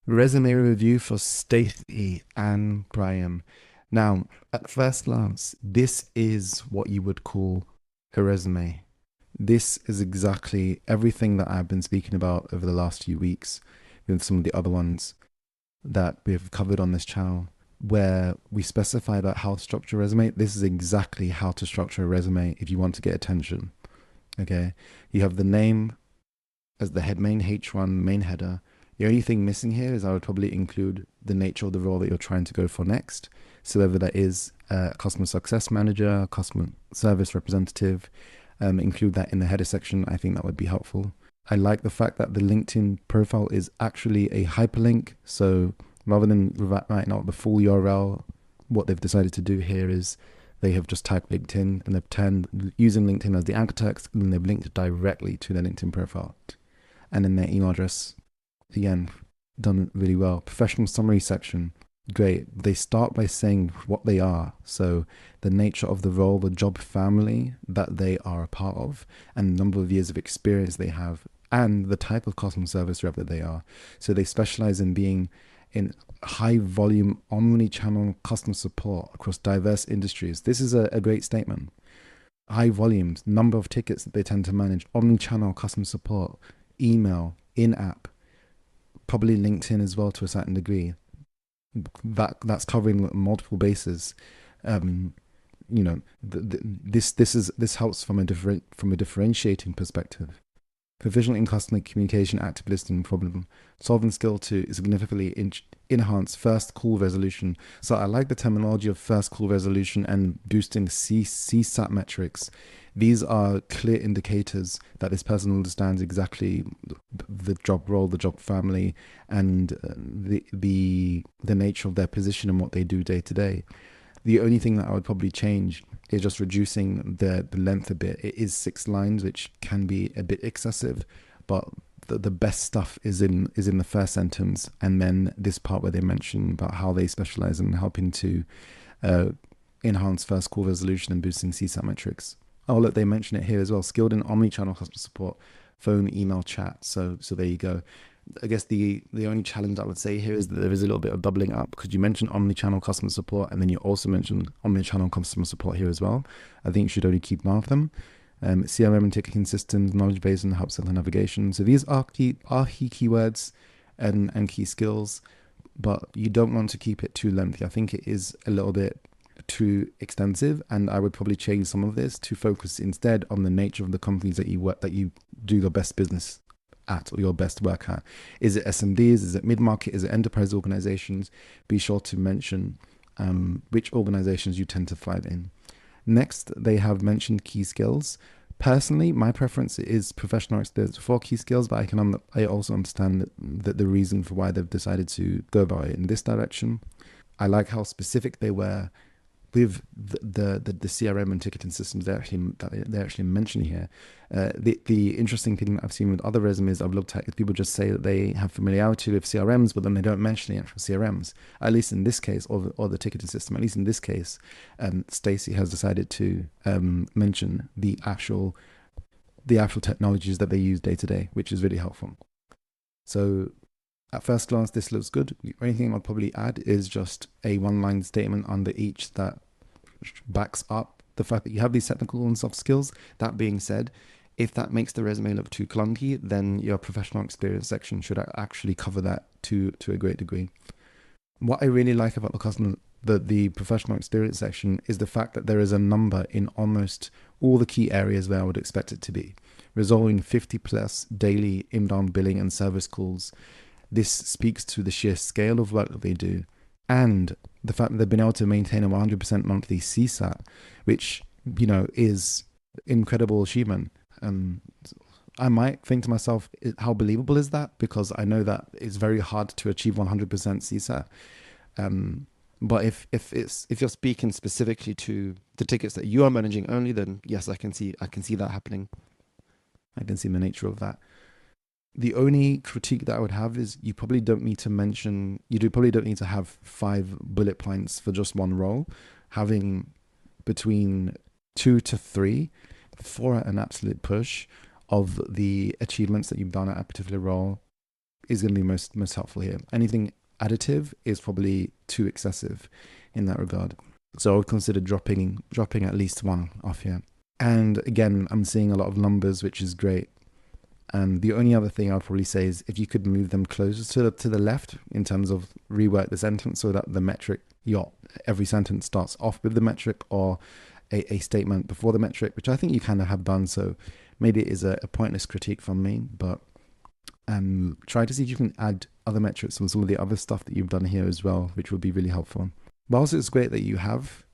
Resume review for Stacy and Brian. Now, at first glance, this is what you would call a resume. This is exactly everything that I've been speaking about over the last few weeks with some of the other ones that we've covered on this channel, where we specify about how to structure a resume. This is exactly how to structure a resume if you want to get attention. Okay. You have the name as the head main H1 main header. The only thing missing here is I would probably include the nature of the role that you're trying to go for next. So whether that is a customer success manager, customer service representative, include that in the header section. I think that would be helpful. I like the fact that the LinkedIn profile is actually a hyperlink. So rather than writing out the full URL, what they've decided to do here is they have just typed LinkedIn and they've turned using LinkedIn as the anchor text, and then they've linked directly to their LinkedIn profile. And then their email address, again, done really well. Professional summary section, great. They start by saying what they are. So the nature of the role, the job family that they are a part of, and the number of years of experience they have, and the type of customer service rep that they are. So they specialize in being in high volume omni-channel customer support across diverse industries. This is a great statement. High volumes, number of tickets that they tend to manage, omni-channel customer support, email, in-app, probably LinkedIn as well to a certain degree. That's covering multiple bases. This helps from a differentiating perspective. Proficient in customer communication, active listening, problem solving skill to significantly enhance first call resolution. So I like the terminology of first call resolution and boosting CSAT metrics. These are clear indicators that this person understands exactly the job role, the job family, and the nature of their position and what they do day to day. The only thing that I would probably change is just reducing the length a bit. It is 6 lines, which can be a bit excessive, but the best stuff is in the first sentence, and then this part where they mention about how they specialize in helping to enhance first call resolution and boosting CSAT metrics. Oh, look, they mention it here as well. Skilled in omni-channel customer support, phone, email, chat. So there you go. I guess the only challenge I would say here is that there is a little bit of doubling up, because you mentioned omni-channel customer support and then you also mentioned omni-channel customer support here as well. I think you should only keep one of them. CRM and ticketing systems, knowledge base, and help center navigation. So these are key keywords and key skills, but you don't want to keep it too lengthy. I think it is a little bit too extensive, and I would probably change some of this to focus instead on the nature of the companies that you do your best business at or your best work at. Is it SMBs? Is it mid-market? Is it enterprise organizations? Be sure to mention which organizations you tend to thrive in. Next, they have mentioned key skills. Personally, my preference is professional experience for key skills, but I also understand that the reason for why they've decided to go about it in this direction. I like how specific they were with the CRM and ticketing systems they're actually mentioning here. The interesting thing that I've seen with other resumes I've looked at is people just say that they have familiarity with CRMs, but then they don't mention the actual CRMs. At least in this case, or the ticketing system. At least in this case, Stacy has decided to mention the actual technologies that they use day to day, which is really helpful. So at first glance, this looks good. The only thing I'll probably add is just a one-line statement under each that backs up the fact that you have these technical and soft skills. That being said, if that makes the resume look too clunky, then your professional experience section should actually cover that to a great degree. What I really like about the professional experience section is the fact that there is a number in almost all the key areas where I would expect it to be. Resolving 50 plus daily inbound billing and service calls. This speaks to the sheer scale of work that they do, and the fact that they've been able to maintain a 100% monthly CSAT, which, is incredible achievement. I might think to myself, how believable is that? Because I know that it's very hard to achieve 100% CSAT. But if you're speaking specifically to the tickets that you are managing only, then yes, I can see that happening. I can see the nature of that. The only critique that I would have is you probably don't need to have 5 bullet points for just one role. Having between 2 to 3 for an absolute push of the achievements that you've done at a particular role is going to be most helpful here. Anything additive is probably too excessive in that regard. So I would consider dropping at least one off here. And again, I'm seeing a lot of numbers, which is great. And the only other thing I'd probably say is if you could move them closer to the left in terms of rework the sentence so that the metric, every sentence starts off with the metric or a statement before the metric, which I think you kind of have done. So maybe it is a pointless critique from me, but try to see if you can add other metrics from some of the other stuff that you've done here as well, which would be really helpful. Whilst it's great that you have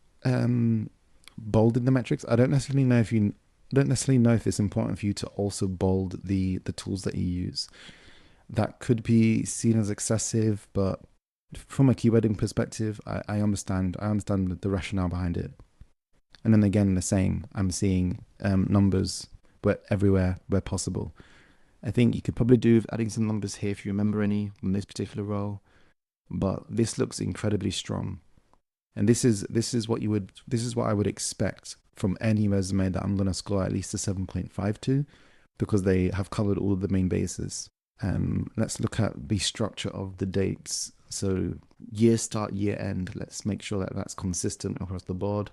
bolded the metrics, I don't necessarily know if it's important for you to also bold the tools that you use. That could be seen as excessive, but from a keywording perspective, I understand the rationale behind it. And then again, the same, I'm seeing numbers everywhere where possible. I think you could probably do with adding some numbers here if you remember any from this particular role, but this looks incredibly strong. And this is what I would expect from any resume that I'm going to score at least a 7.5 to, because they have covered all of the main bases. Let's look at the structure of the dates. So year start, year end. Let's make sure that that's consistent across the board.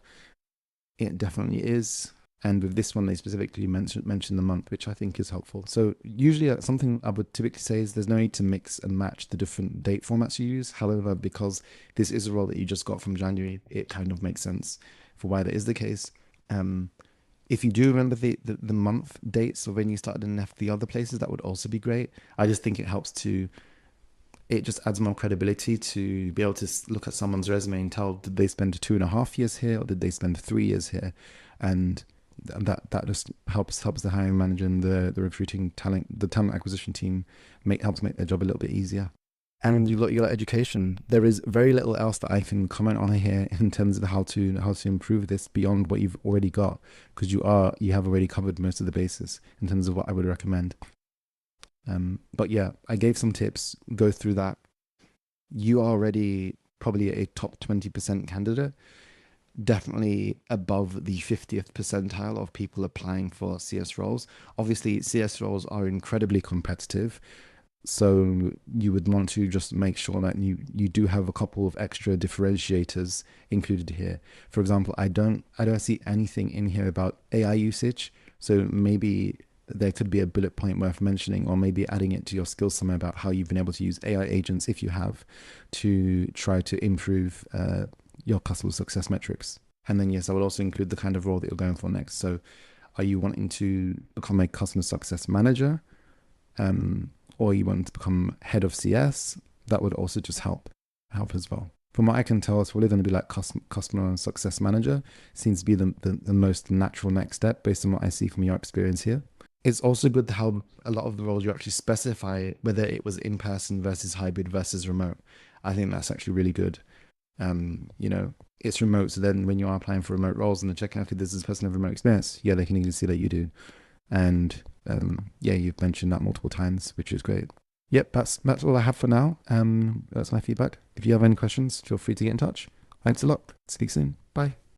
It definitely is. And with this one, they specifically mention the month, which I think is helpful. So usually something I would typically say is there's no need to mix and match the different date formats you use. However, because this is a role that you just got from January, it kind of makes sense for why that is the case. If you do remember the month dates of when you started in the other places, that would also be great. I just think it helps it just adds more credibility to be able to look at someone's resume and tell, did they spend 2.5 years here or did they spend 3 years here? And that just helps the hiring manager and the recruiting the talent acquisition team helps make their job a little bit easier. And you look at education. There is very little else that I can comment on here in terms of how to improve this beyond what you've already got, because you have already covered most of the bases in terms of what I would recommend. But yeah, I gave some tips. Go through that. You are already probably a top 20% candidate. Definitely above the 50th percentile of people applying for CS roles. Obviously, CS roles are incredibly competitive, so you would want to just make sure that you do have a couple of extra differentiators included here. For example, I don't see anything in here about AI usage, so maybe there could be a bullet point worth mentioning, or maybe adding it to your skills somewhere about how you've been able to use AI agents, if you have, to try to improve your customer success metrics. And then yes, I would also include the kind of role that you're going for next. So are you wanting to become a customer success manager, or you want to become head of CS? That would also just help as well. From what I can tell, it's probably going to be like customer success manager. Seems to be the most natural next step based on what I see from your experience here. It's also good how a lot of the roles you actually specify whether it was in person versus hybrid versus remote. I think that's actually really good. It's remote, so then when you are applying for remote roles and they're checking out if this person have remote experience, they can easily see that you do. And you've mentioned that multiple times, which is great. Yep, that's all I have for now. That's my feedback. If you have any questions, feel free to get in touch. Thanks a lot. Speak soon. Bye.